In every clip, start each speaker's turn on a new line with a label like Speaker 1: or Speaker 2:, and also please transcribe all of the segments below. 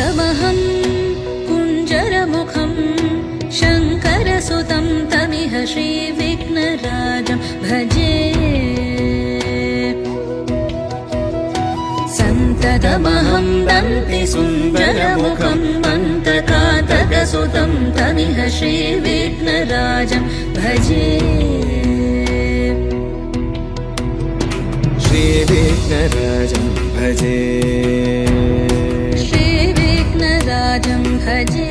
Speaker 1: सन्ततमहं कुञ्जरमुखं शङ्करसुतं तमिह श्रीविघ्नराजं भजे सन्ततमहं दन्तिसुन्दरमुखं मन्तकातकसुतं तमिह श्रीविघ्नराजं भजे
Speaker 2: श्रीविघ्नराजं भजे
Speaker 1: श्रीविघ्नराजं भजे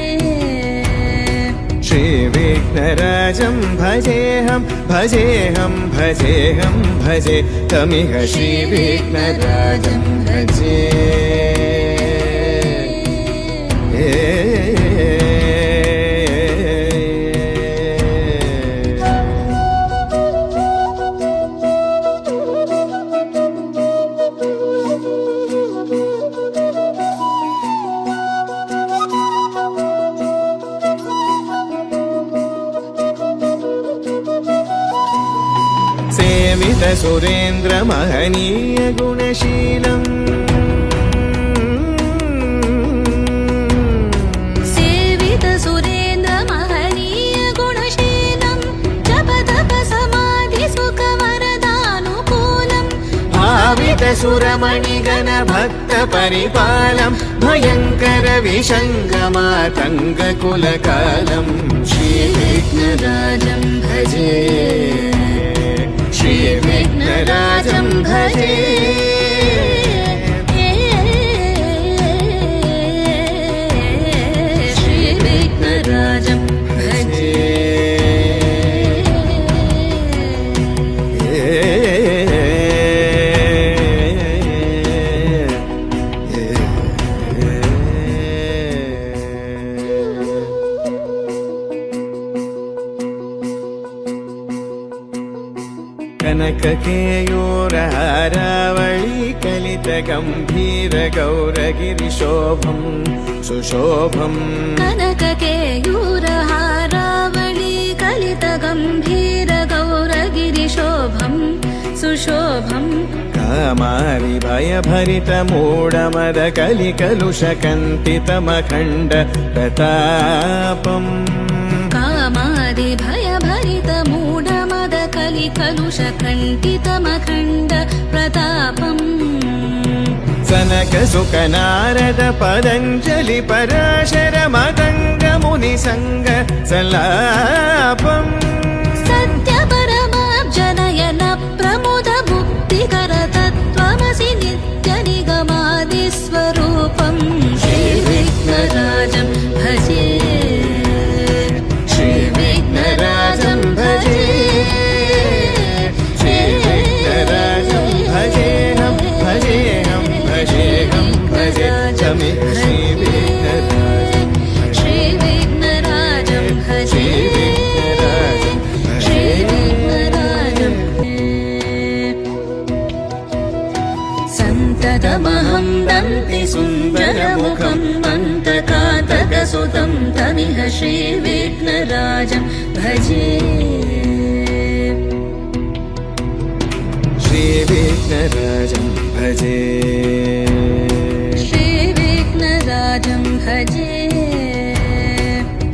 Speaker 2: श्रीविघ्नराजं भजेऽहं भजेऽहं भजेऽहं भजे तमिह श्रीविघ्नराजं भजे सेवित सुरेन्द्र महनीय गुणशीलम्
Speaker 1: सेवित सुरेन्द्र महनीय गुणशीलं जप तप समाधि सुख वरदानुकूलम्
Speaker 2: भावित सुरमणिगण भक्त परिपालं भयङ्कर विशङ्गमातङ्ग कुलकालम्
Speaker 1: श्रीविघ्नराजं भजे
Speaker 2: श्रीविघ्नराजं भजे
Speaker 1: श्रीविघ्नराजं भजे
Speaker 2: कनककेयूरहारावळी कलितगम्भीर गौरगिरिशोभं सुशोभम्
Speaker 1: कनककेयूरहारावळी कलितगम्भीर गौरगिरिशोभं सुशोभम्
Speaker 2: कामारि भयभरितमूढमद कलिकलुषकन्तितमखण्ड प्रतापम्
Speaker 1: कामादि भयभरितमूढमद कलिकलुषकण्टितमखण्ड प्रतापम्
Speaker 2: सनक सुख नारद पतञ्जलि पराशर मदङ्ग मुनिसङ्ग सल्लापम्
Speaker 1: सत्यपरमाब्जनयन प्रमुद मुक्तिकर तत्त्वमसि नित्यनिगमादिस्वरूपम् श्रीविघ्नराजं भजे श्रीविघ्नराजं भजे
Speaker 2: श्रीविघ्नराजं भजेऽहं भजेऽहं भजेऽहं भजे तमिह श्रीविघ्नराजं
Speaker 1: श्रीविघ्नराजं भजे श्रीविघ्नराजं सन्ततमहं दन्तिसुन्दरमुखं मन्तकातकसुतं तमिह श्रीविघ्नराजं भजे
Speaker 2: श्रीविघ्नराजं भजे
Speaker 1: श्रीविघ्नराजं भजे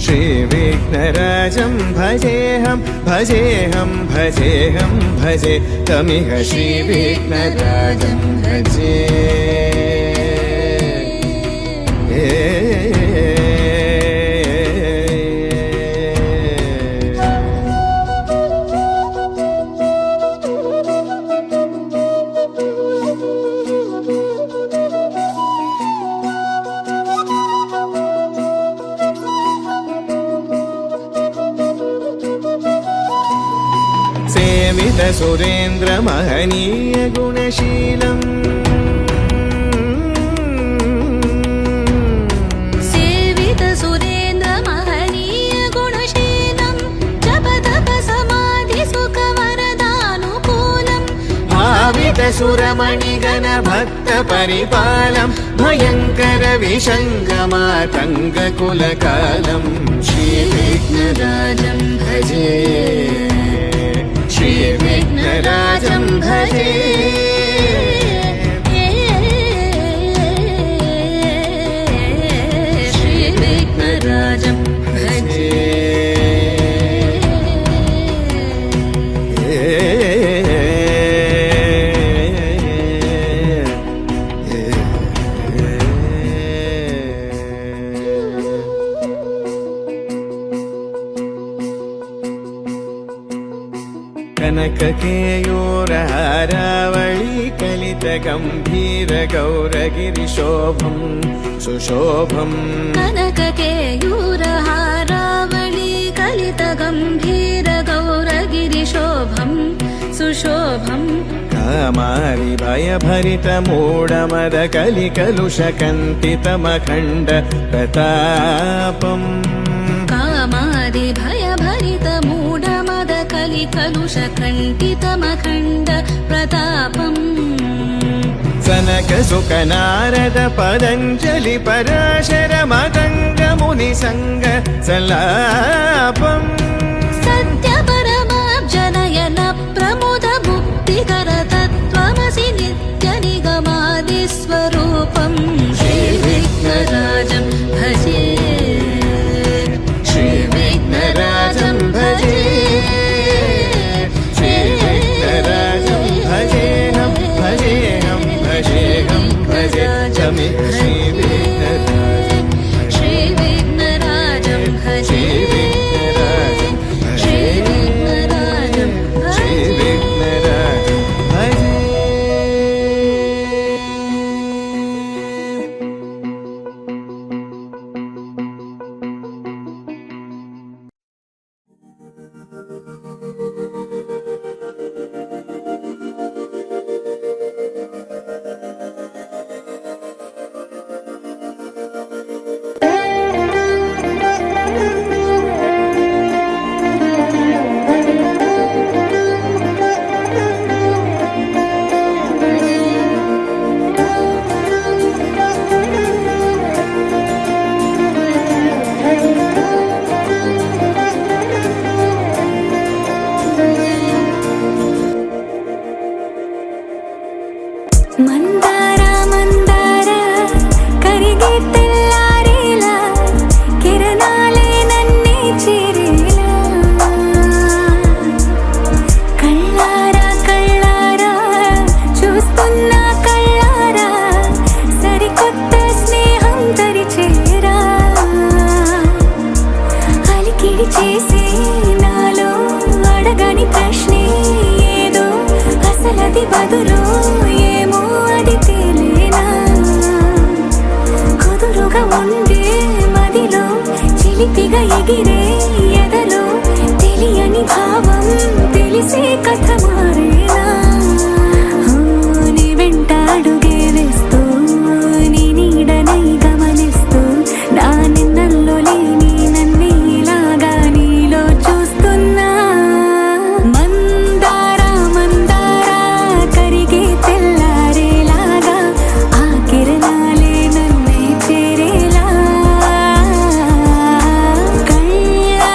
Speaker 2: श्रीविघ्नराजं भजेऽहं भजेऽहं भजेऽहं भजे तमिह श्रीविघ्नराजं भजे सेवित सुरेन्द्र महनीय गुणशीलम्
Speaker 1: सेवित सुरेन्द्र महनीय गुणशीलं जप तप समाधि सुख वरदानुकूलम्
Speaker 2: भावित सुरमणिगण भक्त परिपालं भयङ्कर विशङ्गमातङ्ग कुलकालम्
Speaker 1: श्रीविघ्नराजं भजे
Speaker 2: श्रीविघ्नराजं भजे
Speaker 1: విఘ్నరాజం భజే
Speaker 2: కనకకేయూరహారావళి కలిత గంభీర గౌరగిరిశోభం సుశోభం
Speaker 1: కనకకేయూరహారావళి కలిత గంభీర గౌరగిరిశోభం సుశోభం
Speaker 2: కామారి భయభరిత మూఢమద కలికలుష కంటితమఖండ ప్రతాపం
Speaker 1: కామాది భయభరిత మూఢమద కలికలుష కంఠితమఖండ ప్రతాపం
Speaker 2: సనక సుఖ నారద పదంజలి పరాశర మదంగ ముని సంగ సలాపం
Speaker 1: సత్య పరమాబ్జనయన ప్రముద ముక్తికర తత్వమసి నిత్య నిగమాది స్వరూపం శ్రీ విఘ్నరాజం భజే
Speaker 2: శ్రీ విఘ్నరాజం భజే శ్రీ విఘ్నరాజం భజేహం భజేహం భజేహం భజేమి శ్రీ విఘ్నరాజం
Speaker 1: శ్రీ విఘ్నరాజం భజే
Speaker 2: శ్రీ విఘ్నరాజం
Speaker 1: శ్రీ విఘ్నరాజం
Speaker 2: శ్రీ విఘ్నరాజం భజే
Speaker 1: మందార మందార కరిగే తెల్లారేలా కిరణాలే నన్నే చేరేలా కళ్ళారా కళ్ళారా చూస్తున్నా కళ్ళారా సరికొత్త స్నేహం తరిచేరా అలికిడి చేసే నాలో అడగని ప్రశ్నే ఏదో అసలది బదులు ఏమో అది తేలేనా కుదురుగా ఉండే మదిలో చిలిపిగా ఎగిరే ఎదలో తెలియని భావం తెలిసే కథ మారేనా నీ వెంట అడుగే వేస్తూ నీ నీడనై గమనిస్తూ నా నిన్నల్లో లేని నన్నే ఇలాగా నీలో చూస్తున్నా మందార మందార కరిగే తెల్లారేలాగా ఆ కిరణాలే నన్నే చేరేలా కళ్ళారా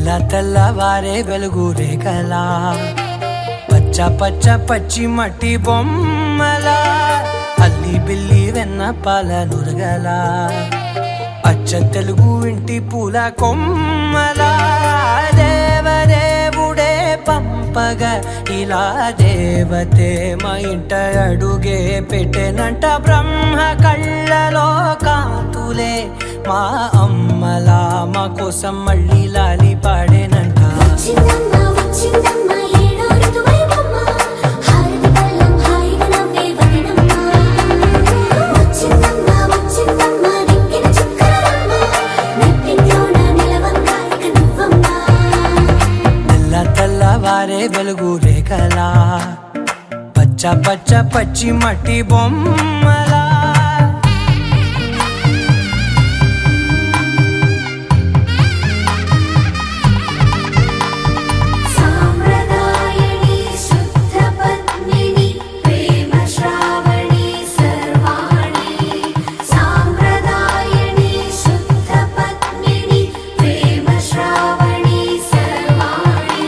Speaker 3: తెల్లవారే వెలుగు రేఖలా పచ్చ పచ్చ పచ్చి మట్టి బొమ్మలా అల్లి బిల్లి వెన్న పాల నురగలా అచ్చ తెలుగు ఇంటి పూల కొమ్మలా దేవదేవుడే పంపగా ఇలా దేవతే మా ఇంట అడుగే పెట్టెనంట బ్రహ్మ కళ్ళలో కాంతులే మా అమ్మలా మా కోసం మళ్ళీ లాలి పాడేనంట
Speaker 1: వచ్చిందమ్మ వచ్చిందమ్మ ఏడో ఋతువైవమ్మ హారతి పళ్ళం హాయిగా నవ్వే వదనమ్మ వచ్చిందమ్మ వచ్చిందమ్మ దిక్కిన చుక్కలమ్మ నెట్టింట్లోన నిలవంగా ఇక నువ్వమ్మ
Speaker 3: తెల్లవారే వెలుగు రేఖలా పచ్చ పచ్చ పచ్చి మట్టి బొమ్మలా
Speaker 1: సాంప్రదాయని శుద్ధ పద్మిని ప్రేమ శ్రావణి సర్వాణి సాంప్రదాయని శుద్ధ పద్మిని ప్రేమ శ్రావణి సర్వాణి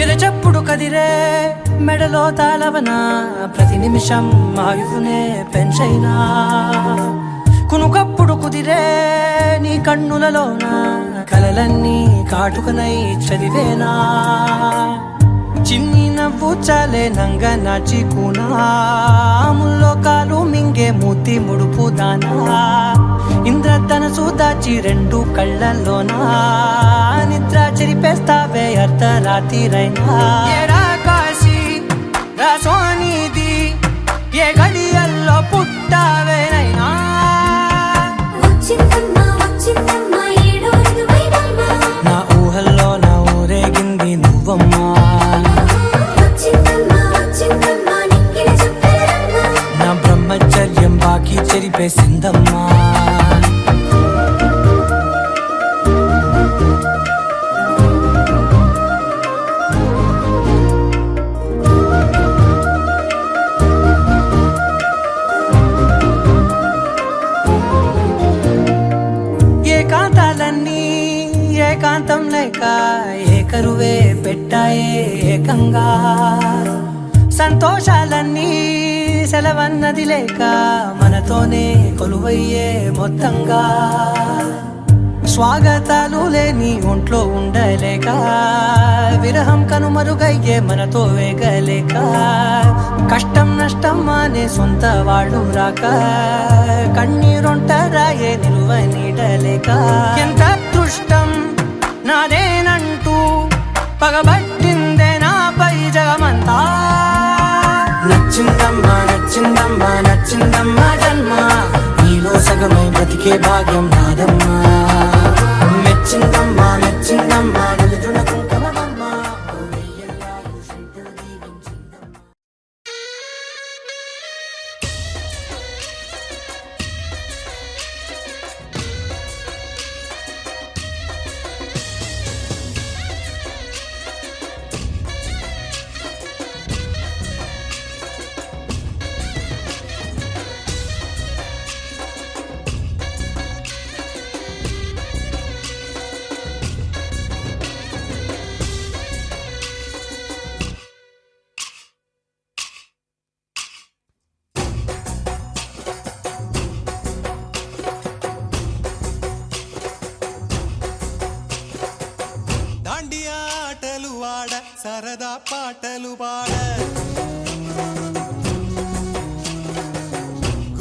Speaker 3: ఎరచప్పుడు కదిరే మెడలో తాళవన ప్రతి నిమిషం ఆయువునే పెంచైనా కునుకప్పుడు కుదిరే నీ కన్నులలోన కలలన్నీ కాటుకనై చదివేనా చిన్ని నవ్వు చాలే నంగ నాచి కూనాముల్లో కాలు మింగే మూతి ముడుపు దానా ఇంద్రధనసు దాచి రెండు కళ్ళల్లోనా నిద్ర చెరిపేస్తావే అర్ధరాత్రిరైనా ఏరా కాశీ రా సోనిది ఏ గడియల్లో పుట్టావేనైనా
Speaker 1: వచ్చిందమ్మ వచ్చిందమ్మ ఏడో ఋతువైవమ్మ
Speaker 3: నా ఊహల్లో నా ఊరేగింది నువ్వమ్మా
Speaker 1: వచ్చిందమ్మ వచ్చిందమ్మ నిక్కిన చుక్కలమ్మ
Speaker 3: నా బ్రహ్మచర్యం బాకీ చెరిపేసిందమ్మా ఏకాంతాలన్నీ ఏకాంతం లేక ఏకరువే పెట్టాయే ఏకంగా సంతోషాలన్నీ సెలవన్నది లేక మనతోనే కొలువయ్యే మొత్తంగా స్వాగతాలు లేని ఒంట్లో ఉండలేక విరహం కనుమరుగయ్యే మనతో వేగలేక కష్టం నష్టం అనే సొంత వాళ్ళు రాక కన్నీరొంటరాయే నిలువ నీడలేక ఎంత అదృష్టం నాదేనంటూ పగబట్టిందే నాపై జగమంతా నచ్చిందమ్మా నచ్చిందమ్మా నచ్చిందమ్మా జన్మ నీలో సగమై బ్రతికే భాగ్యం నాదమ్మా మెచ్చిందమ్మా మెచ్చిందమ్మా నిలుచున్న కుంకుమమ్మా
Speaker 2: దాండియా ఆటలు ఆడ సరదా పాటలు పాడ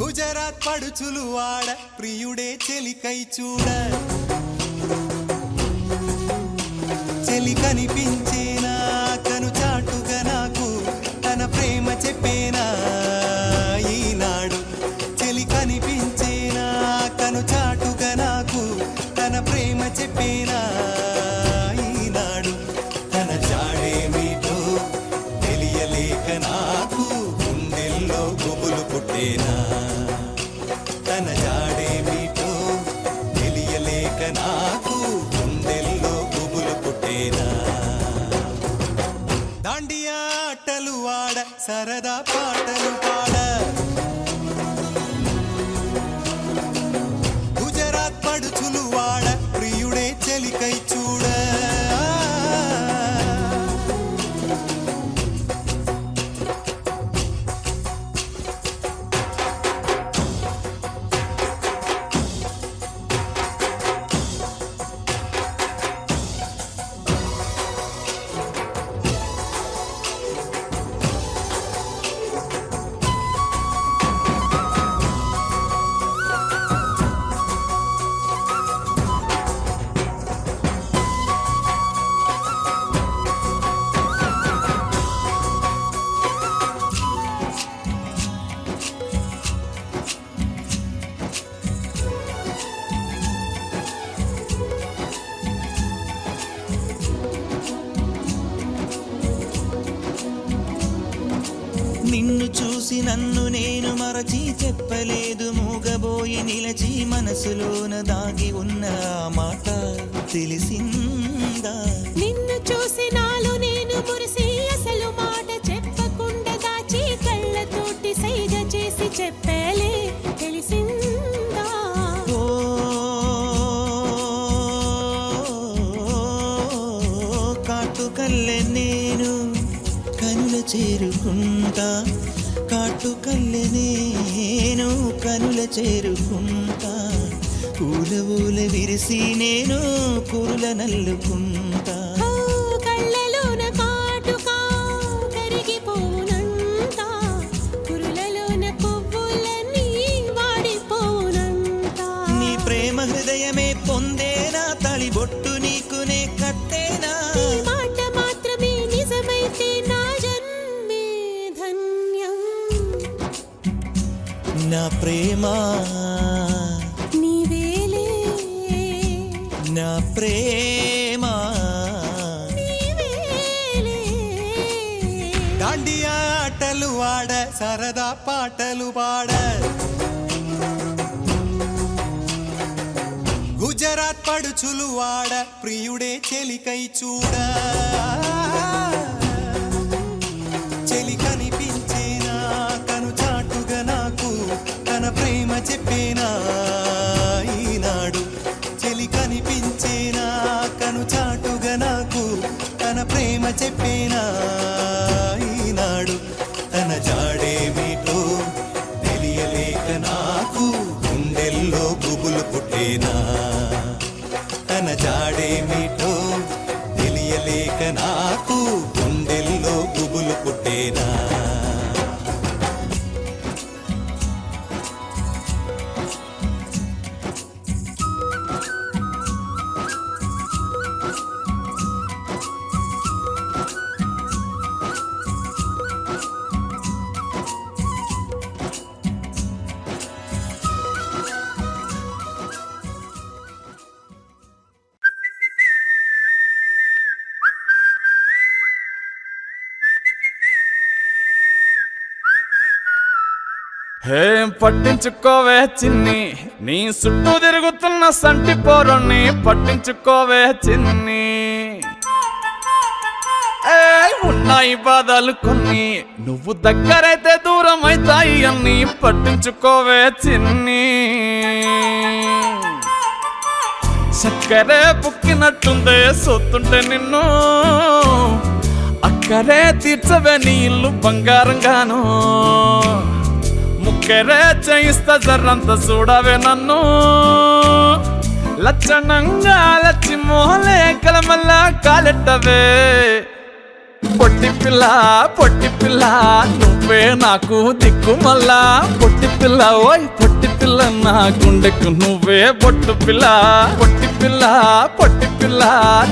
Speaker 2: గుజరాత్ పడుచులు ఆడ ప్రియుడే చెలికై చూడ చెలి కనిపించేనా కను చాటుగా నాకు తన ప్రేమ చెప్పేనా ఈనాడు చెలి కనిపించేనా కను చాటుగా నాకు తన ప్రేమ చెప్పేనా ఈనాడు తన జాడేమిటో తెలియలేక నాకు గుండెల్లో గుబులు పుట్టేనా తన జాడేమిటో తెలియలేక నాకు గుండెల్లో గుబులు పుట్టేనా దాండియా ఆటలు ఆడ సరదా పాటలు పాడ గుజరాత్ పడుచులు వాడ ప్రియుడే చెలికై చూడ
Speaker 4: నిన్ను చూసి నన్ను నేను మరచి చెప్పలేదు మూగబోయి నిలచి మనసులోన దాగి ఉన్న ఆ మాట తెలిసిందా
Speaker 1: నిన్ను చూసి నాలో నేను మురిసి అసలు మాట చెప్పకుండా దాచి కళ్ళతోటి సైగ చేసి చెప్పలే తెలిసిందా
Speaker 4: ఓ కాటుకల్లె నేను కనుల చేరుకుంటా కాటుకల్లె నేను కనుల చేరుకుంటా పూల ఊల విరిసి నేను కురుల నల్లుకుంటా
Speaker 1: ఓ కళ్ళలోన కాటుకా కరిగిపోనంట కురులలోన పువ్వులన్నీ వాడిపోనంట
Speaker 4: నీ ప్రేమ హృదయమే పొందేనా తళిబొట్టు నీకునే కట్టేనా
Speaker 1: ఈ మాట మాత్రమే నిజమైతే నా జన్మే ధన్యం
Speaker 4: నా ప్రేమ
Speaker 1: నీవేలే
Speaker 4: నా ప్రేమ
Speaker 1: నీవేలే
Speaker 2: దాండియా ఆటలు ఆడ సరదా పాటలు పాడ గుజరాత్ పడుచులు వాడ ప్రియుడే చెలికై చూడ చెలి కనిపించేనా కను చాటుగా నాకు తన ప్రేమ చెప్పేనా ఈనాడు చెలి కనిపించేనా కను చాటుగా నాకు తన ప్రేమ చెప్పేనా ఈనాడు తన జాడేమిటో తెలియలేక నాకు గుండెల్లో గుబులు పుట్టేనా తన జాడేమిటో తెలియలేక నాకు గుండెల్లో గుబులు పుట్టేనా
Speaker 5: ఏం పట్టించుకోవే చిన్ని నీ చుట్టూ తిరుగుతున్న సంటి పోరుణ్ణి పట్టించుకోవే చిన్ని ఉన్నాయి బాధలు కొన్ని నువ్వు దగ్గరైతే దూరం అవుతాయి అన్ని పట్టించుకోవే చిన్ని చక్కరే పుక్కినట్టుందే సొత్తుంటే నిన్ను అక్కరే తీర్చవే నీ ఇల్లు బంగారంగాను ముక్కరే చేయిస్తా జర్రంత చూడవే నన్ను లచ్చణంగా లచ్చి మోహలే కలమల్ల కాలెట్టవే పొట్టి పిల్ల నువ్వే నాకు దిక్కు మళ్ళా పొట్టి పిల్ల ఓయ్ పొట్టి పిల్ల నా గుండెకు నువ్వే బొట్టు పిల్ల పొట్టి పిల్ల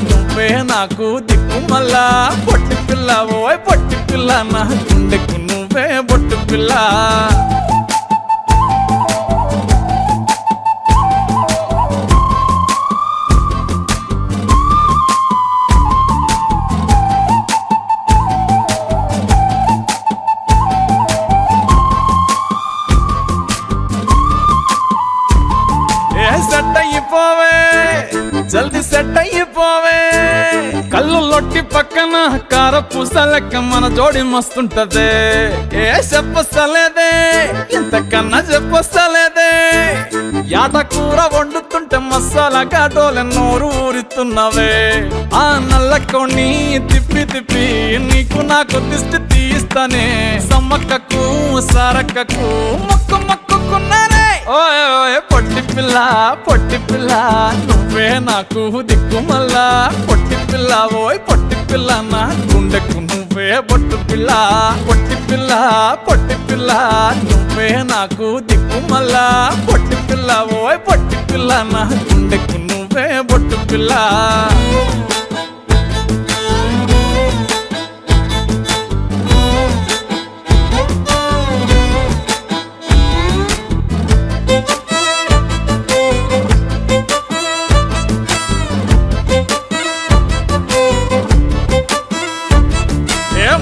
Speaker 5: నువ్వే నాకు దిక్కు మళ్ళా పొట్టి పిల్ల ఓయ్ పొట్టి పిల్ల నా గుండెకు నువ్వే బొట్టు పిల్ల సెట్ అయిపోవే జల్దీ సెట్ అయిపోవే కళ్ళు లొట్టి పక్కన కార పూసలెక్క మన జోడి మస్తుంటదే ఏ చెప్పలేదే ఇంతకన్నా చెప్పలేదే యాట కూర వండుతుంటే మసాలా కాటోలే నోరు ఊరుతున్నవే ఆ నల్లకొని తిప్పి తిప్పి నీకు నాకు దిష్టి తీస్తానే సమ్మక్కకు సారక్కకు మొక్కు మొక్కుకున్నానే ఓయ్ ఓయ్ పొట్టి పిల్ల నువ్వే నాకు దిక్కు మళ్ళా పొట్టి పిల్ల ఓయ్ పొట్టి పిల్ల నా గుండెకు నువ్వే బొట్టు పిల్ల పొట్టి పిల్ల నువ్వే నాకు దిక్కు మళ్ళా పొట్టి పిల్ల ఓయ్ పొట్టి పిల్ల నా గుండెకు నువ్వే బొట్టు పిల్ల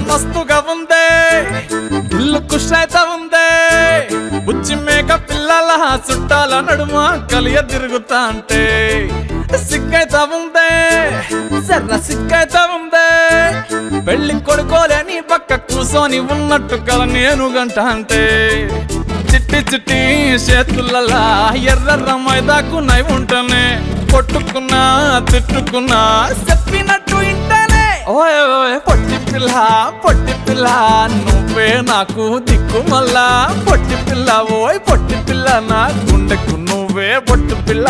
Speaker 5: మస్తుగా ఉందే ఇల్లు ఖుషైతా ఉందే బుచ్చి మేక పిల్లల చుట్టాల నడుమ కలియ తిరుగుతా అంటే సిగ్గైతా ఉందే సర్ర సిగ్గైతా ఉందే పెళ్లి కొడుకోలేని పక్క కూసోని ఉన్నట్టు కల నేను గంట అంటే చిట్టి చిట్టి చేతులలా ఎర్ర మైదాకు నై ఉంటనే కొట్టుకున్నా తిట్టుకున్నా చెప్పినట్టు ఇంటనే ఓయ్ ఓయ్ పొట్టి పిల్ల నువ్వే నాకు దిక్కు మళ్ళా పొట్టి పిల్ల ఓయ్ పొట్టి పిల్ల నా గుండెకు నువ్వే పొట్టి పిల్ల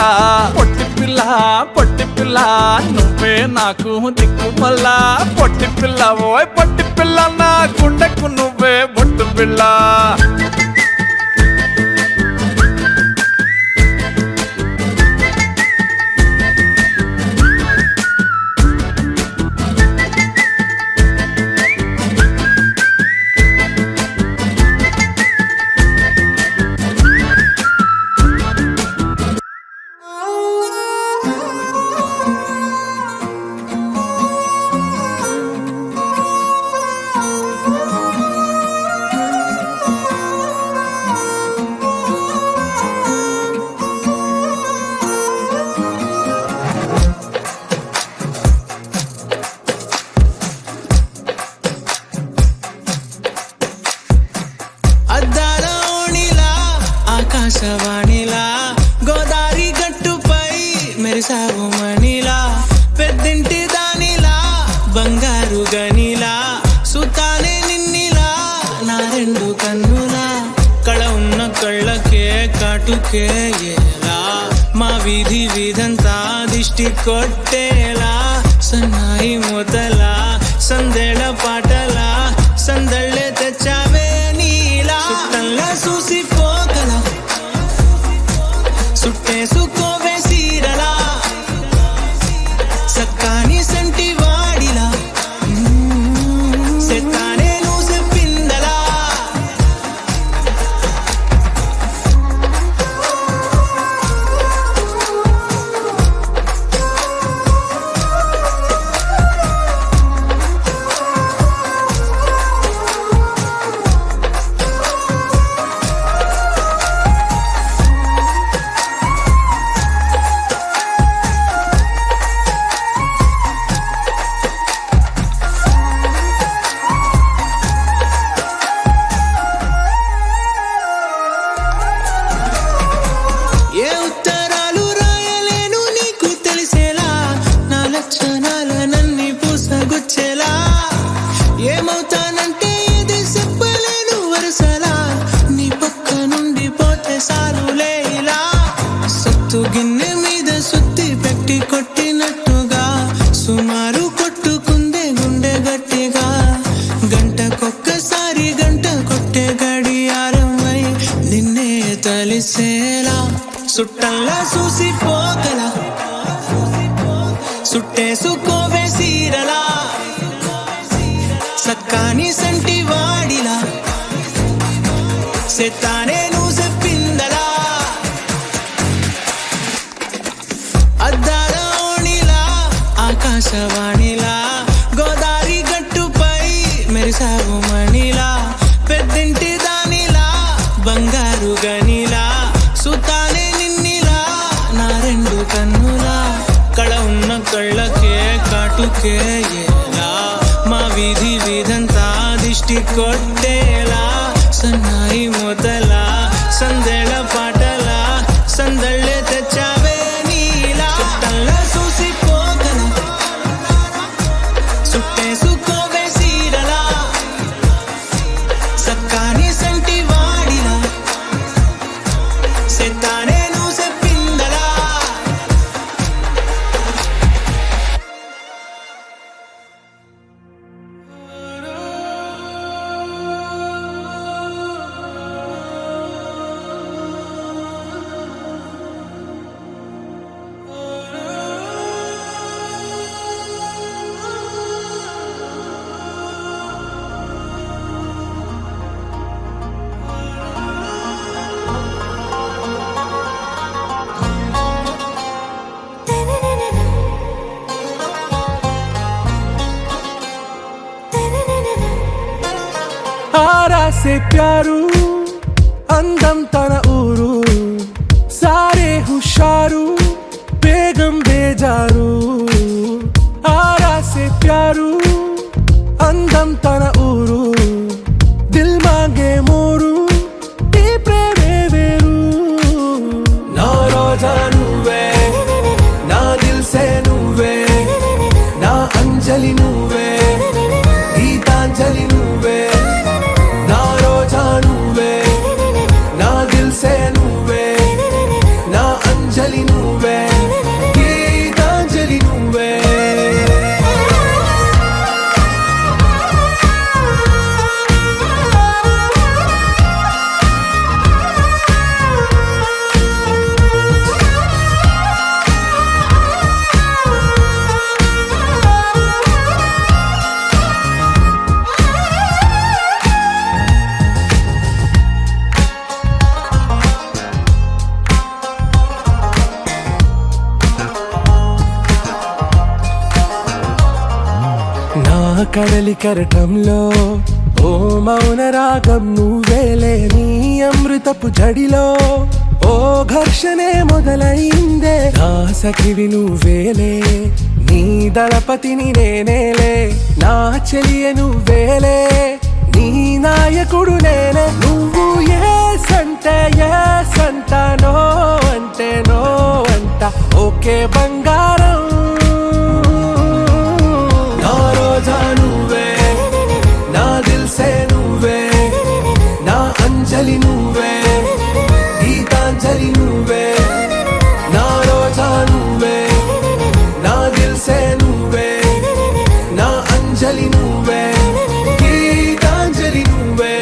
Speaker 5: నువ్వే నాకు దిక్కు మళ్ళా పొట్టి పిల్ల ఓయ్ పొట్టి పిల్ల నా గుండెకు నువ్వే పొట్టి పిల్ల
Speaker 3: అద్దాల ఓణిలా ఆకాశవాణిలా గోదారి గట్టుపై మెరిసావు మణిలా పెద్దింటి దానిలా బంగారు గనిలా సుతానే నిన్నిలా నా రెండు కన్నులా కళ ఉన్న కళ్ళకే కాటుకే ఎలా మా వీధంతా దిష్టి కొట్టేలా సన్నాయి మూతలా సందేళ పాటలా సందళ్ళే తెచ్చావే నీలా సుట్టంలా చూసిపోగల సుట్టేసుకోవే సీరలా సక్కాని సంటి వాడిలా సెత్తానే నువ్వు చెప్పిందలా ఏ ఉత్తరాలు రాయలేను నీకు తెలిసేలా నా లక్షణాలనన్నీ పూసగుచ్చేలా ఏమవుతానంటే ఇది చెప్పలేను వరుసలా నీ పక్క నుండి పోతే సారులే ఇలా సత్తు గిన్నె మీద సుత్తి పెట్టి కొట్టినట్టుగా సుమారు కొట్టుకుందే గుండె గట్టిగా గంటకొక్కసారి గంట కొట్టే గడియారమై నిన్నే తలిసేలా సుట్టంలా చూసిపోగల సుట్టేసుకోవే సీరలా సక్కాని సంటి వాడిలా సెత్తానే నువ్వు చెప్పిందలా అద్దాల ఓణిలా ఆకాశవాణిలా గోదారి గట్టుపై మెరిసావు మణిలా పెద్దింటి దానిలా బంగారు గనిలా సుతానే నిన్నిలా నా రెండు కన్నులా కళ ఉన్న కళ్ళకే కాటుకే ఎలా మా వీధంతా దిష్టి కొట్టేలా సన్నాయి మూతలా సందేళ పాటలా సందళ్ళే తెచ్చావే నీలా సుట్టంలా చూసిపోగల సుట్టేసుకోవే సీరలా సక్కాని సంటి వాడిలా సెత్తానే నువ్వు చెప్పిందలా
Speaker 6: से प्यारू అందం తన ఊరు సారే హుషారు బేగం బేజారు ఆరా సే ప్యారు అందం తన ఊరు దిల్ మాంగే మోరు ఈ ప్రేమే వేరు నా రోజా నువ్వే నా దిల్ సే నువ్వే నా అంజలి నువ్వే గీతాంజలి నువ్వే నా రోజా నువ్వే నా దిల్ సే నువ్వే నా అంజలి నువ్వే గీతాంజలి నువ్వే నా కడలి కరటంలో ఓ మౌన రాగం నువ్వేలే నీ అమృతపు జడిలో ఓ ఘర్షణే మొదలైందే నా సఖివి నువ్వేలే నీ దళపతిని నేనేలే నా చెలియ నువ్వేలే నీ నాయకుడు నేనే నువ్వు ఏ సంట నో అంటే నో అంట ఓకే బంగారం నా రోజా నువ్వే నా దిల్ సే నువ్వే నా అంజలి నువ్వే గీతాంజలి నువ్వే నా రోజా నువ్వే నా దిల్ సే నువ్వే నా అంజలి నువ్వే గీతాంజలి నువ్వే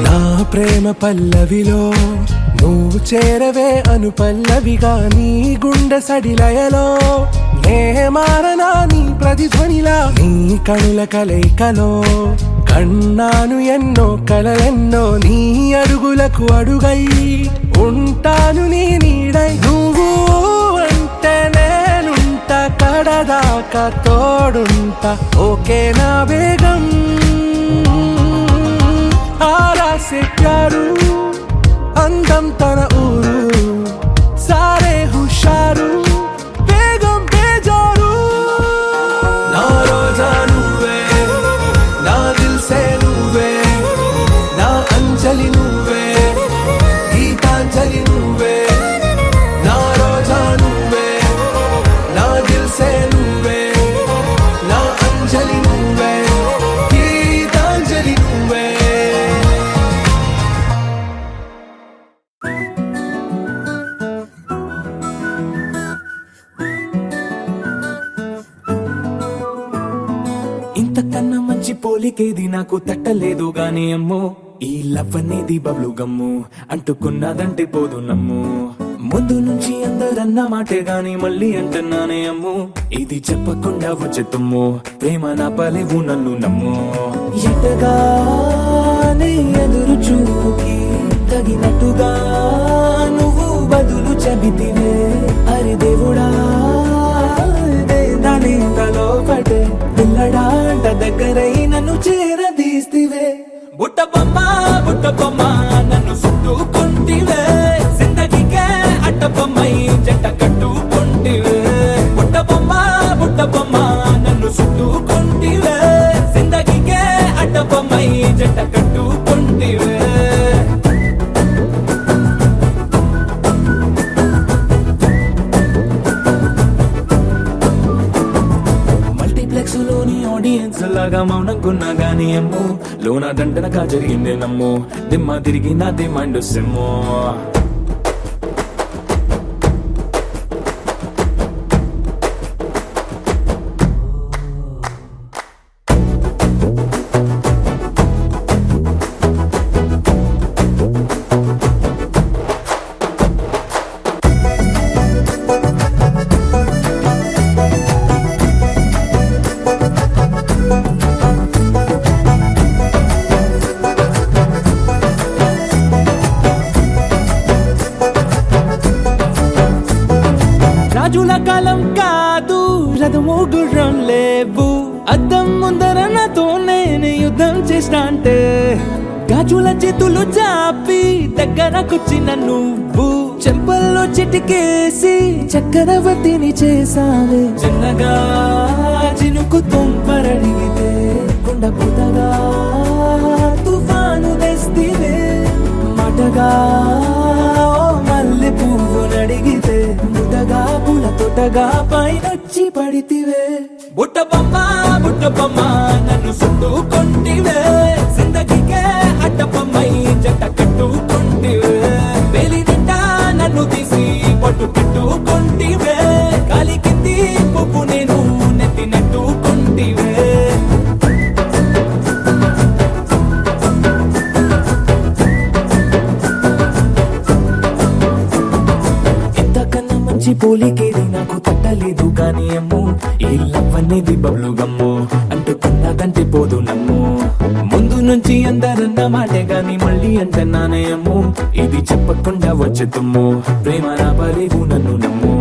Speaker 6: నా ప్రేమ పల్లవిలో నువ్వు చేరవే అను పల్లవిగా నీ గుండె సడిలయలో నే మారనా నీ ప్రతిధ్వనిలా నీ కనుల కలయికలో కన్నాను ఎన్నో కలలెన్నో నీ అడుగులకు అడుగై ఉంటాను నీ నీడై నువ్వు అంటే నేనుంట కడదాకా తోడుంటా ఓకే నా బేగం ఆరా సే ప్యారు అందం తన ఊరు సారే హుషారు బేగం బేజారు నా రోజా నువ్వే నా దిల్ సే నువ్వే నా అంజలి నువ్వే గీతాంజలి నువ్వే నా రోజా నువ్వే నా దిల్ సే నువ్వే నా అంజలి నువ్వే గీతాంజలి నువ్వే ఇంతకన్నా మంచి పోలికేది నాకు తట్టలేదు గాని అమ్మో ఈ లవ్ అనేది బబ్లు గమ్ము అంటుకున్నదంటే పోదు నమ్ము ముందు నుంచి అందరన్న మాటే గాని మళ్ళీ అంటున్నానే అమ్ము ఇది చెప్పకుండా వచ్చే తుమ్ము ప్రేమ నా పలేవు నన్ను నమ్ము ఎటగానే ఎదురు చూకి తగినట్టుగా నువ్వు బదులు చెబితివే అరే దేవుడా దాని తలో పటే పిల్లడాంట దగ్గరై నన్ను చేరదీస్తివే బుట్ట బొమ్మ నన్ను చుట్టుకుంటివే జిందగీకే అట్ట బొమ్మై జంట కట్టుకుంటివే బుట్ట బొమ్మ నన్ను చుట్టుకుంటివే జిందగీకే అట్ట బొమ్మై జంట కట్టుకుంటివే లోని ఆడియన్స్ లాగా మౌనంకున్నా గానీ అమ్ము లోన దండనగా జరిగిందే నమ్ము దిమ్మ తిరిగి నాదే మైండ్ సిమ్ము
Speaker 5: చదువు గుర్రం లేవు అద్దం ముందర నాతో నేను యుద్ధం చేస్తా అంటే గాజుల చేతులు చాపి దగ్గరకొచ్చిన నువ్వు చెంపల్లో చిటికేసి చక్రవర్తిని చేసావే చిన్నగా చినుకు తుంపరడిగితే కొండ పుటగా తుఫాను తెస్తివే మాటగా మల్లె పువ్వు నడిగితే ముటగా పుల తొటగా పైనొచ్చి పడితివే బుట్ట బొమ్మ నన్ను చుట్టుకొంటివే జిందగీకే అడ్డపమ్మై జంట కట్టుకొంటివే వేలి నిండా నన్ను తీసి పట్టు పెట్టుకొంటివే కాలి కింది పువ్వు నేను నెత్తినట్టుకొంటివే ఇంతకన్నా మంచి పోలికేది నాకు తట్టలేదు కానీ అమ్మో ఈ లవ్ అనేది బబ్లు గమ్ము అంటుకున్నదంటే పోదు నమ్ము ముందు నుంచి అందరన్న మాటే గాని మళ్ళీ అంటున్నానే అమ్ము ఇది చెప్పకుండా వచ్చే తుమ్ము ప్రేమ రాబలేవు నన్ను నమ్ము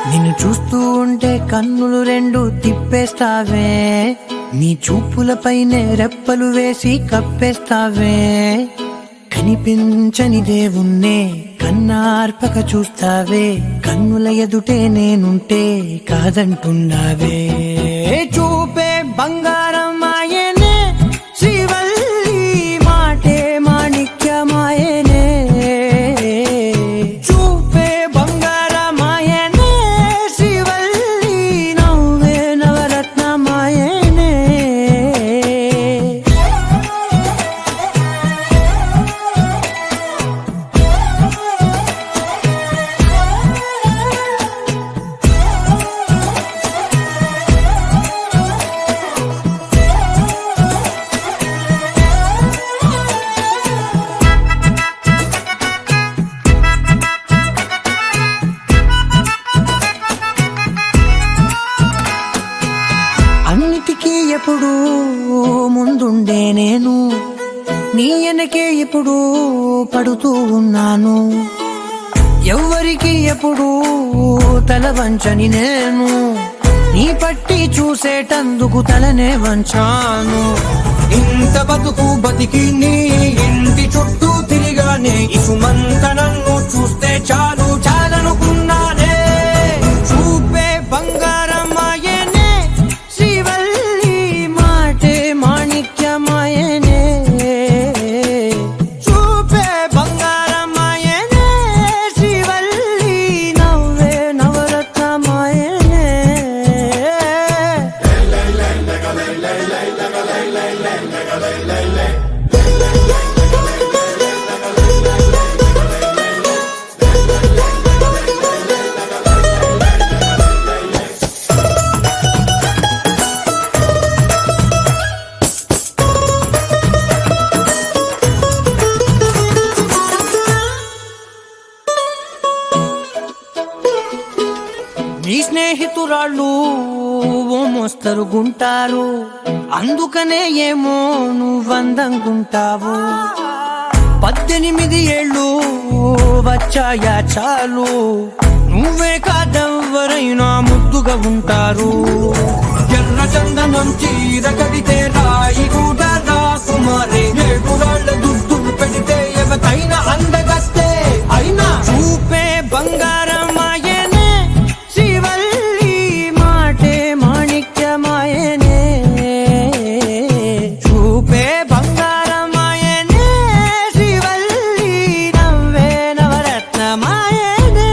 Speaker 3: నిన్ను చూస్తూ ఉంటే కన్నులు రెండు తిప్పేస్తావే నీ చూపులపైనే రెప్పలు వేసి కప్పేస్తావే కనిపించని దేవుణ్ణే కన్నార్పక చూస్తావే కన్నుల ఎదుటే నేనుంటే కాదంటున్నావే చూపే బంగారం ఆయనే శ్రీవల్లి మాటే మాణిక్యమాయనే చూపే బంగారమాయనే శ్రీవల్లి నవ్వే నవరత్నమాయనే అన్నిటికీ ఎప్పుడు ముందుండే నేను నీ వెనకే ఎప్పుడు పడుతూ ఉన్నాను ఎవ్వరికి ఎప్పుడు తల వంచని నేను నీ పట్టి చూసేటందుకు తలనే వంచాను ఇంత బతుకు బతికి నీ ఇంటి చుట్టూ తిరిగానే ఇసుమంత నన్ను చూస్తే చాలు చాలనుకున్నానే చూపే బంగారమాయనే శ్రీవల్లి మాటే మాణిక్యమాయనే చూపే బంగారమాయనే శ్రీవల్లి నవ్వే నవరత్నమాయనే నీ స్నేహితురాళ్ళు ఓ మోస్తరుగుంటారు అందుకనే ఏమో నువ్వందంగుంటావు 18 ఏళ్ళు వచ్చాయా చాలు నువ్వే కాదెవ్వరైనా ముద్దుగా ఉంటారు ఎర్ర చందనం చీర కడితే రాయి కూడా రాకుమారే ఏడురాళ్ళ దుద్దులు పెడితే ఎవతైనా అందగస్తే అయినా చూపే బంగారమాయనే శ్రీవల్లి మాటే మాణిక్యమాయనే చూపే బంగారమాయనే శ్రీవల్లి నవ్వే నవరత్నమాయనే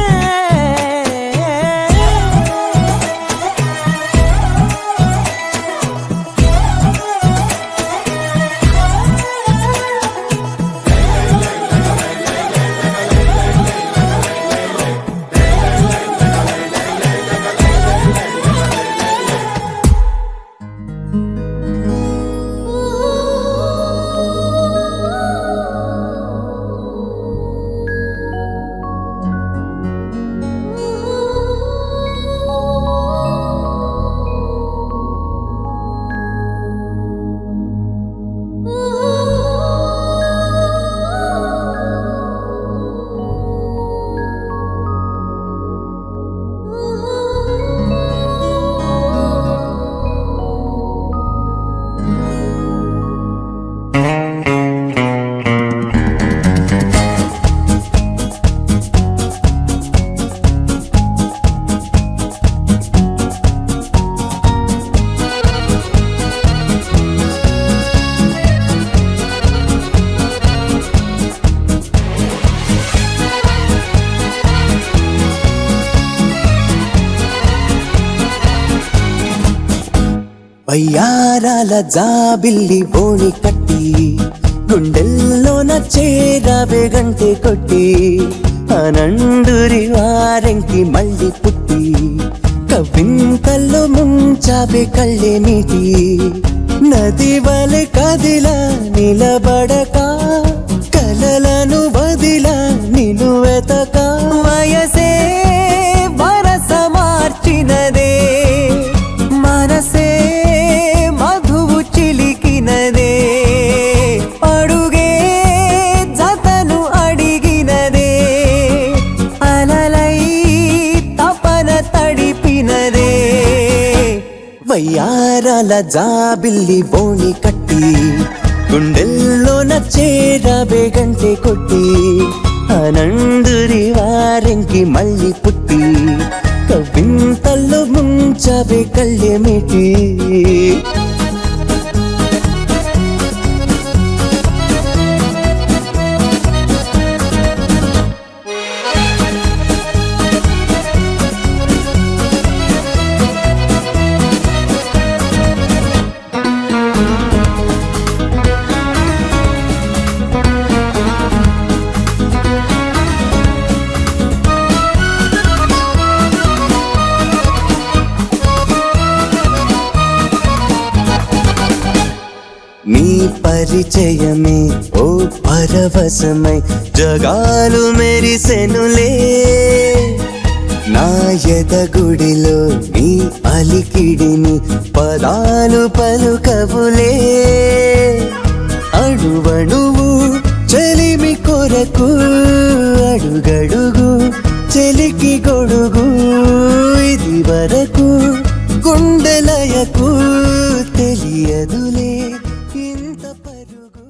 Speaker 3: వయ్యారాల జాబిల్లి బోణి కట్టి గుండెల్లోన చేరావే గంటే కొట్టి అనండురి వారెంకి మళ్ళీ పుట్టి కవింతల్లో ముంచావే కళ్ళే నీటి నది వలె కదిలా నిలబడక కలలను వదిలా నిన్ను వెతక వయసే వరస మార్చినదే మనసే మధువు చిలికినదే అడుగే జతను అడిగినదే అలలై తపన తడిపినదే వయ్యారాల జాబిల్లి బోణి కట్టి గుండెల్లోన చేరావే గంటే కొట్టి అనందురి వారెంకి మళ్ళీ పుట్టి కవింతల్లో ముంచావే కళ్ళేమిటి నీ పరిచయమే ఓ పరవశమై జగాలు మెరిసెనులే నా ఎదగుడిలో నీ అలికిడిని పదాలు పలుకవులే అడువడువు చెలిమి కొరకు అడుగడుగు చెలికి గొడుగు ఇది వరకు గుండెలయకు తెలియదులే ఇంత పరుగు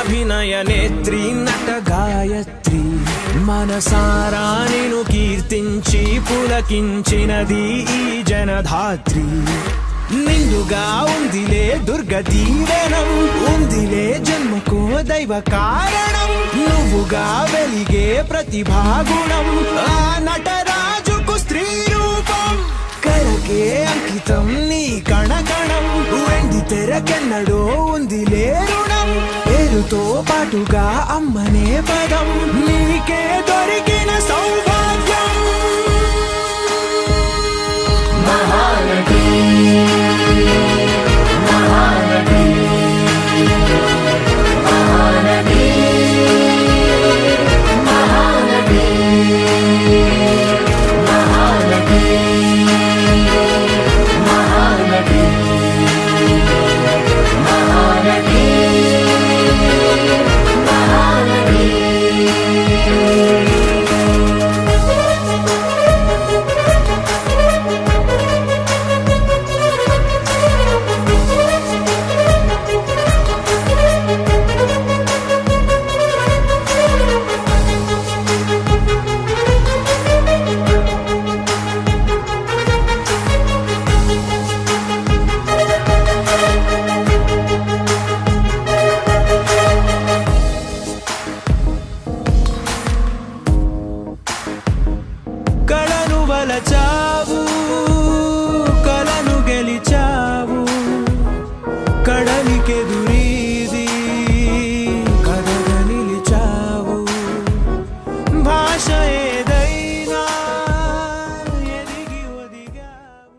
Speaker 6: అభినయనేత్రి నట గాయత్రి మనసారా నిను కీర్తించి పులకించినది ఈ జనధాత్రి నిండుగా ఉందిలే దుర్గ దీవెనం ఉందిలే జన్మకో దైవ కారణం నువ్వుగా వెలిగే ప్రతిభాగుణం ఆ నటరాజుకు స్త్రీ రూపం కలకే అంకితం నీ కణకణం వెండి తెరకెన్నడో ఉందిలే రుణం పేరుతో పాటుగా అమ్మనే పదం నీకే దొరికిన సౌభాగ్యం మహానటి మహానటి మహానటి మహానటి మహానటి మహానటి మహానటి కళను వలచావు కళను గెలిచావు కడలికెదురీది కథగా నిలిచావు భాష ఏదైనా ఎదిగి ఒదిగావు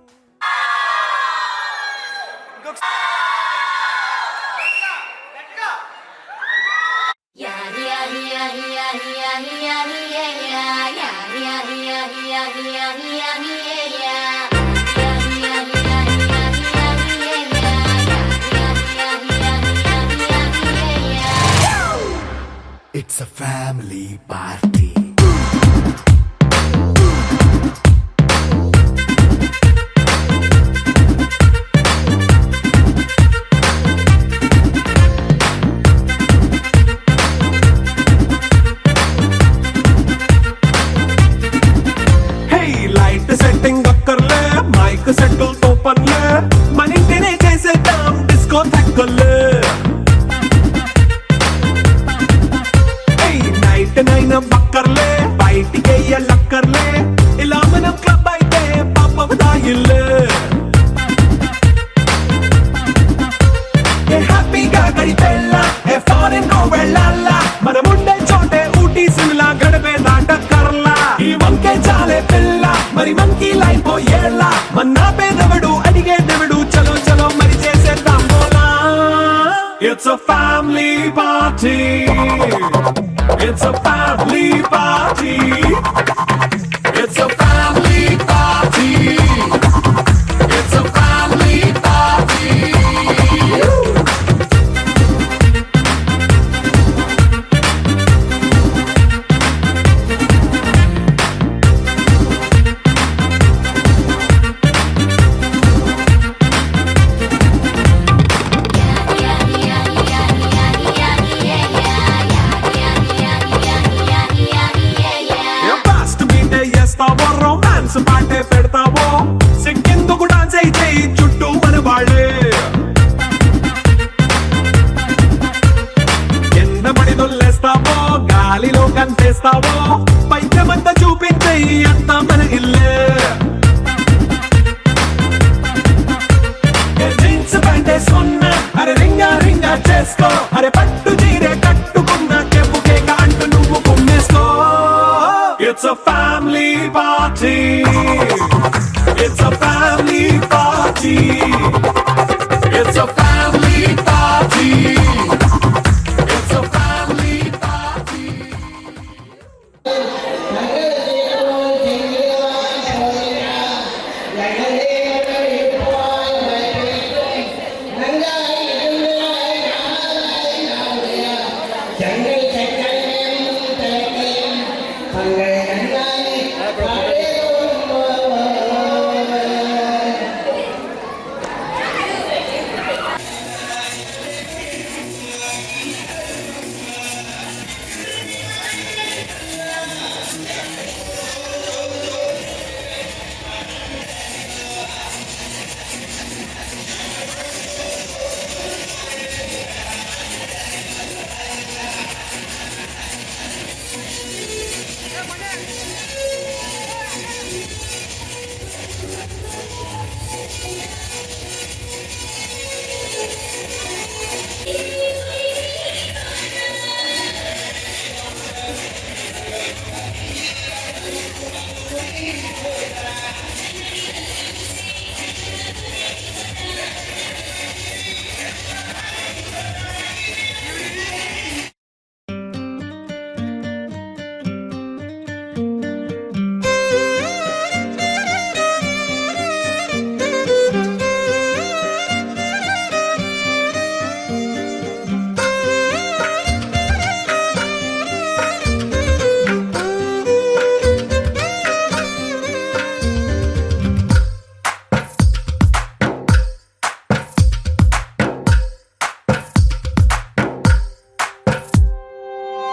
Speaker 7: Yeah.
Speaker 8: family party.
Speaker 6: Light setting అక్కర్లే మైక్ సెట్టులతో పనిలే మన ఇంటినే చేసేద్దాం డిస్కో థెక్కలే నైట్ నైన్ బక్కర్లే బయటికి వెయ్యలక్కర్లే ఇలా మనం క్లబ్ అయితే పాపదాయిల్లే హ్యాపీగా గడిపెళ్ళా ఏ ఫారెన్ నో వెళ్ళాలా మనం ఉండే చోటే ఊటీ సిమ్లా గడిపే దాటక్కర్లా ఈ వంకే చాలే పిల్ల మరి మంకీ లైఫ్ ఏళ్ళ మన్నా పేదవడు అడిగే దేవుడు చలో చలో మరి చేసేద్దాం బోలా it's a family party it's a family party it's a family party it's a family party romance పాటే పెడతావో సిగ్గెందుకు డాన్స్ అయితే చుట్టూ మన వాళ్ళే ఎన్న పడి దొల్లేస్తావో గాలిలో కంటేస్తావో పైద్యమంతా చూపించే అంతా మన ఇల్లే జీన్స్ ప్యాంటేసుకున్నా అరే రింగా రింగా చేసుకో అరే పట్టు చీరే కట్టుకున్నా చెప్పుకే కాంటు నువ్వు కుమ్మేసుకో It's a family party. It's a family party. It's a family party. It's a family party.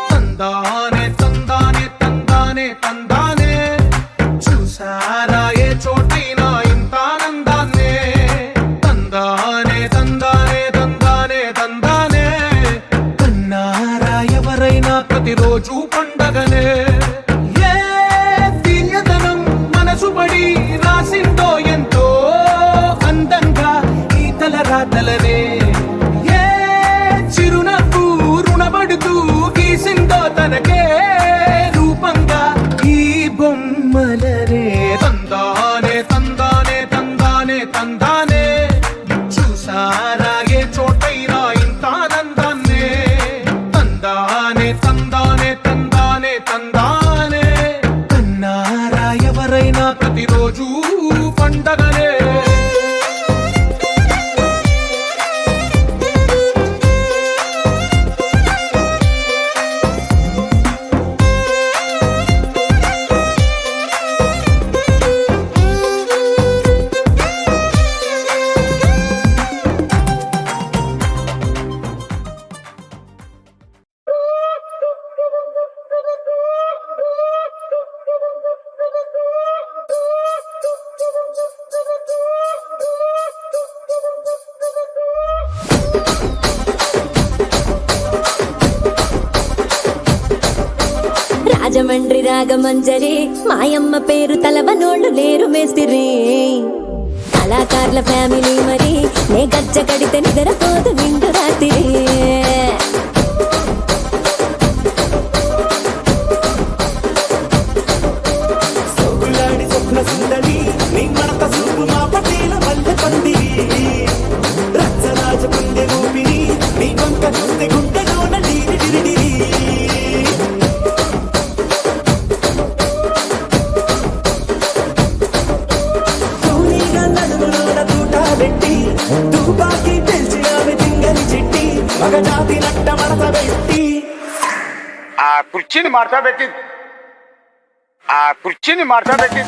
Speaker 5: తందానే తందానే తందానే తందానే చూసారా ఏ చోటైనా ఇంత ఆనందాన్నే తందానే తందానే తందానే తందానే కన్నారా ఎవరైనా ప్రతిరోజు పండగనే ఏ దివ్యతనం మనసు పడి రాసిందో ఎంతో అందంగా ఈ తలరాతలనే ఏ చిరునవ్వు రుణపడుతూ గీసిందో తనకే
Speaker 7: నాగమంజరి మాయమ్మ పేరు తలవనోళ్ళు లేరు మేస్తిరి కళాకారుల ఫ్యామిలీ మరి నే గజ్జ కడితే నిద్రపోదు నిండు రాత్రి
Speaker 6: సోకులాడి స్వప్న సుందరి నీ మడత చూపు మా పటేల మల్లె పందిరి రచ్చరాజ పుందె రూపిణి నీ వంక చూస్తే గుండెలోన డీరి డిరిడిరి కూలీగా నడుములోన తూట పెట్టి తుపాకి పెంచినావి తింగని చెట్టి మగజాతి నట్ట మడత పెట్టి
Speaker 9: ఆ కుర్చీని మార్చా పెట్టి ఆ కుర్చీని మార్చా పెట్టి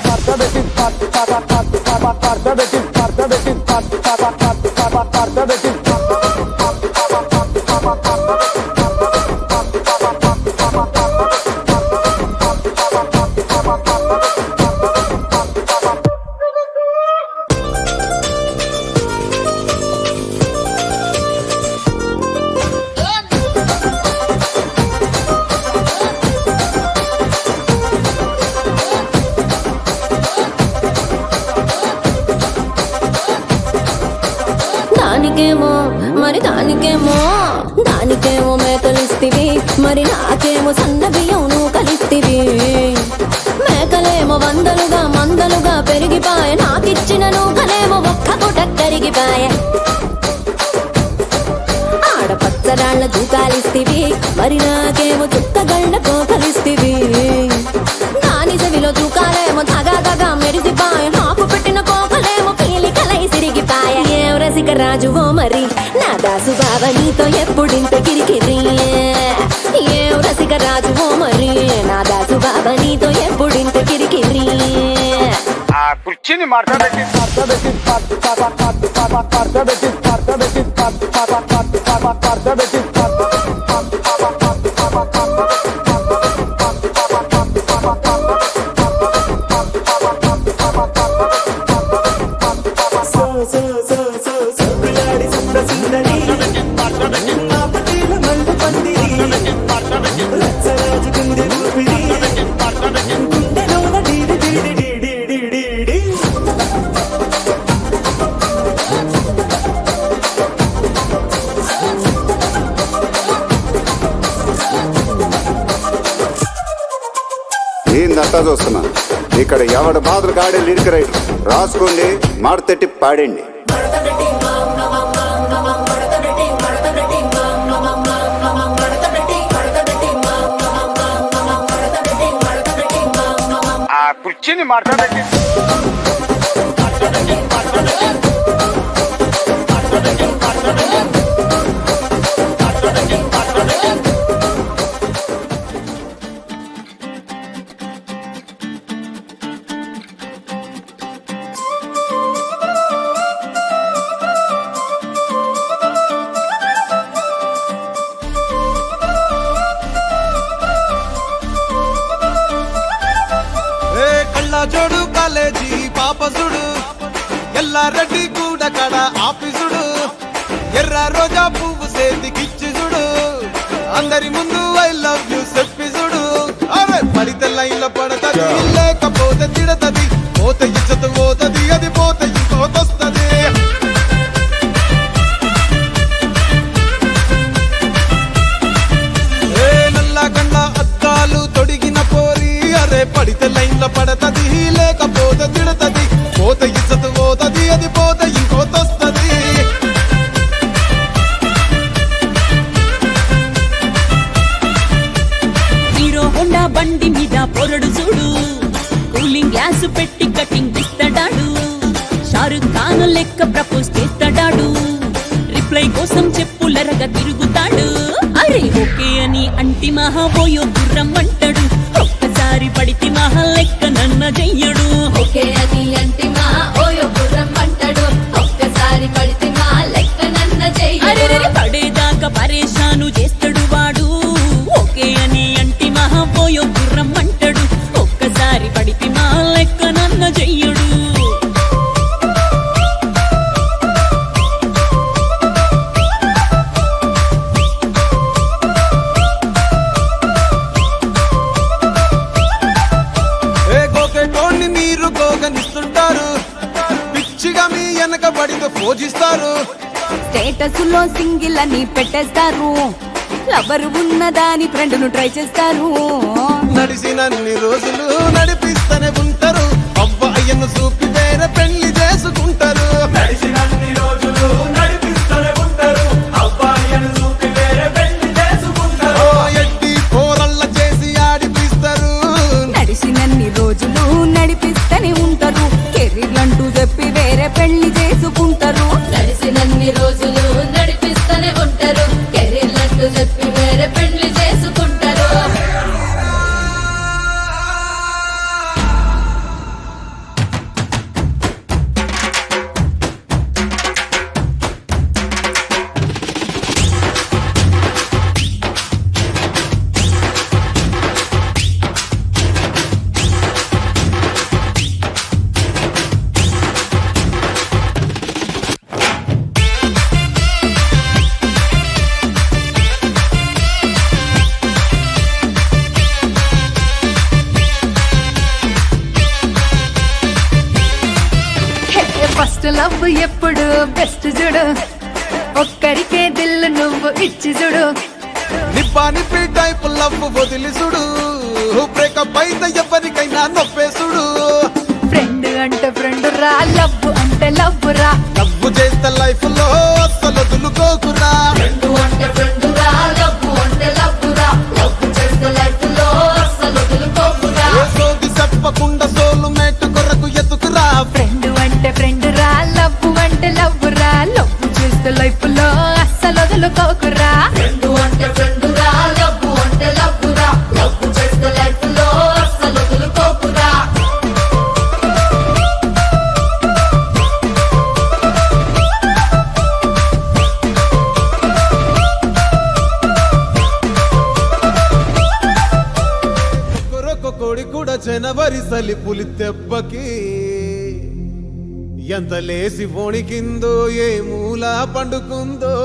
Speaker 7: దానికేమో మరి దానికేమో మేకలిస్తివి మరి నాకేమో సన్న బియ్యం నువ్వు కలిస్తివి మేకలేమో మందలుగా పెరిగిపాయ నాకిచ్చిన నూకలేమో ఒక్క పూట కరిగిపాయ ఆడపచ్చరాళ్ళ దూకాలిస్తివి మరి నాకేమో చుక్కగళ్ళ కోకలిస్తివి దాని చెవిలో దూకాలేమో దగా మెరిసిపాయ నాకు పెట్టిన కోకలేమో పీలికలై సిరిగిపాయ ఏం రసిక రాజువో మరి నా దాసు బావ నీతో ఎప్పుడింత కిరికిరి ఏం రసిక రాజువో మరి నా దాసు బావ నీతో ఎప్పుడింత కిరికిరి
Speaker 9: ఆ కుర్చీని మార్చా పెట్టి
Speaker 6: సోకులాడి స్వప్న సుందరి మా పటేల మల్లె పందిరి రచ్చరాజ పుందె రూపిణి గుండెలోన డీరి డీరి డీరి డీరి డీరి
Speaker 10: ఏందంతా చూస్తున్నా ఇక్కడ ఎవడ బాధలు కాడే లిరిక్ రైటర్ రాసుకోండి మాడతెట్టి పాడండి
Speaker 9: ఆ కుర్చీని మార్చా పెట్టి
Speaker 2: జోడు కాలేజీ పాపసుడు ఎల్లారెడ్డి కూడా కడ ఆఫీసుడు ఎర్ర రోజా పువ్వు సేతికిచ్చి చూడు అందరి ముందు ఐ లవ్ యూ చెప్పిసుడు అరే పడితే లైన్లో పడతది లేకపోతే తిడతది పోతే ఇచ్చత పోతది అది పోతే ఇంకోతొస్తది నల్లా కన్న అద్దాలు తొడిగిన పోరి అరే పడితే లైన్లో పడతది లేకపోతే తిడతది పోతే ఇచ్చత పోతది అది పోతే ఇంకోతొస్తది
Speaker 1: హీరో హోండా బండి మీద పొరడు చూడు కూలింగ్ గ్లాస్ పెట్టి కటింగ్ ఇస్తాడాడు షారుఖ్ ఖాన్ లెక్క ప్రపోజ్ చేస్తాడాడు రిప్లై కోసం చెప్పులరగా తిరుగుతాడు అరే ఓకే అని అంటి మహా పోయో గుర్రం అంటాడు ఒక్కసారి పడితే మహా లెక్క నన్న చెయ్యడు
Speaker 7: ఓకే అని అంటి మా ఓయో గుర్రం అంటాడు ఒక్కసారి పడితే మా లెక్క నన్న
Speaker 1: అరే పడేదాకా పరేషాను చేస్తాడు వాడు ఓకే అని అంటి మహా పోయో గుర్రం అంటాడు ఒక్కసారి పడితే మా లెక్క నన్న చెయ్యడు
Speaker 2: పూజిస్తారు.
Speaker 1: స్టేటస్ లో సింగిల్ అని పెట్టేస్తారు. లవర్ ఉన్నదాని ఫ్రెండ్ ను ట్రై చేస్తారు.
Speaker 2: నడిచినన్ని రోజులు నడిపిస్తూనే ఉంటారు. అవ్వ అయ్యను చూపి వేరే పెళ్లి చేసుకుంటారు.
Speaker 6: నడిచినన్ని రోజులు నడిపిస్తూనే ఉంటారు. అబ్బాయిని చూపి వేరే పెళ్లి చేసుకుంటారు.
Speaker 2: ఎట్టి పోరళ్ళ చేసి ఆడిపిస్తారు.
Speaker 1: నడిచినన్ని రోజులు నడిపిస్తూనే ఉంటారు. కెరీర్లంటూ చెప్పి వేరే పెళ్లి చేసుకుంటారు.
Speaker 7: నడిసినన్ని రోజులు నడిపిస్తూనే ఉంటారు. కెరీర్లంటూ చెప్పి వేరే పెళ్లి చేసుకుంటారు.
Speaker 1: ఫస్ట్ లవ్ ఎప్పుడు బెస్ట్ చూడు. ఒక్కరికే దిల్లు నువ్వు ఇచ్చి చూడు.
Speaker 2: నిబ్బా నిప్పి టైపు లవ్ వదిలిసుడు. బ్రేకప్ అయితే ఎవరికైనా నొప్పేసుడు.
Speaker 1: ఫ్రెండ్ అంటే ఫ్రెండ్ రా, లవ్ అంటే లవ్ రా.
Speaker 2: లవ్ చేస్తే లైఫ్ లో అస్సలు వదులుకోకురా.
Speaker 7: ఫ్రెండ్ అంటే ఫ్రెండ్ రా, లవ్ అంటే లవ్ రా. లవ్ చేస్తే లైఫ్ లో అస్సలు వదులుకోకురా.
Speaker 2: ఏ సోది చెప్పకుండా సోలు మేట్ కొరకు ఎతుకురా.
Speaker 1: ఫ్రెండ్ అంటే ఫ్రెండ్ రా, లవ్ అంటే లవ్ రా. లవ్ చేస్తే లైఫ్ లో అస్సలు వదులుకోకురా.
Speaker 7: ఫ్రెండ్ అంటే ఫ్రెండ్ రా, లవ్ అంటే లవ్ రా. లవ్ చేస్తే లైఫ్ లో అస్సలు వదులుకోకురా.
Speaker 2: కొరొక కోడి కూడా జనవరి సలి పులి దెబ్బకి ఎంత లేసి వణికిందో, ఏ మూల పండుకుందో.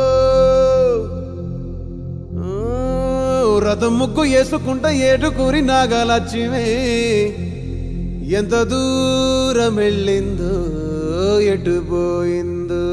Speaker 2: రథం ముగ్గు వేసుకుంటా ఏడుకూరి నాగలక్ష్మి ఎంత దూరం వెళ్ళిందో, ఎటు పోయిందో.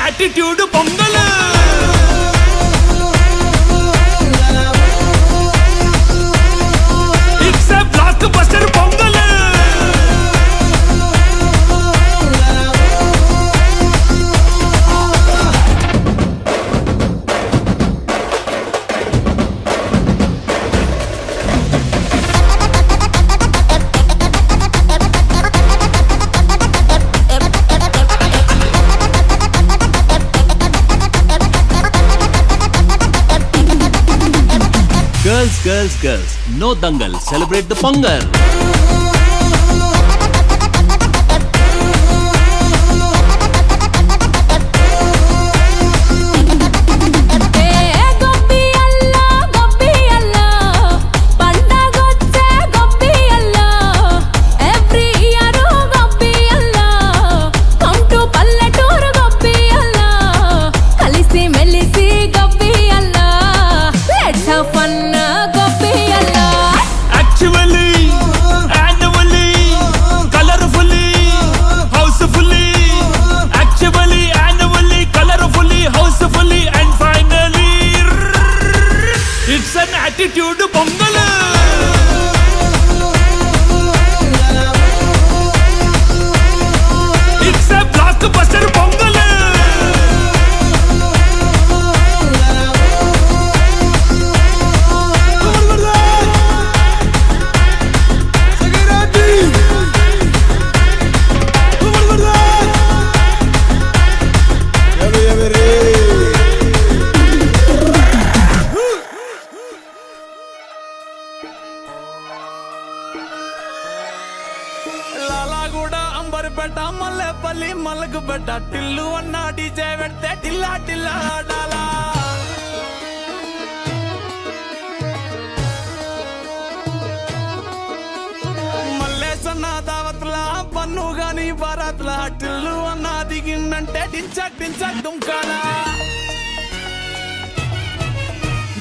Speaker 6: Attitude Pongal. It's a blockbuster Pongal.
Speaker 11: Girls, girls, no dangal, celebrate the Pongal.
Speaker 6: Attitude Pongal. It's a blockbuster Pongal.
Speaker 5: పేట మల్లెపల్లి మల్లకు పెట్ట టిల్లు అన్న డీజే పెడితే టిల్లా టిల్లా ఆడాలా మల్లేసన్న దావత్లా పన్ను గాని బారాత్లా టిల్లు అన్న దిగిందంటే డించక్ డించక్ దుంకాలా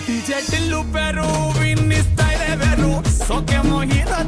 Speaker 5: డీజే టిల్లు పేరు విన్ని స్టైలే వేరు సోకేమో హీరో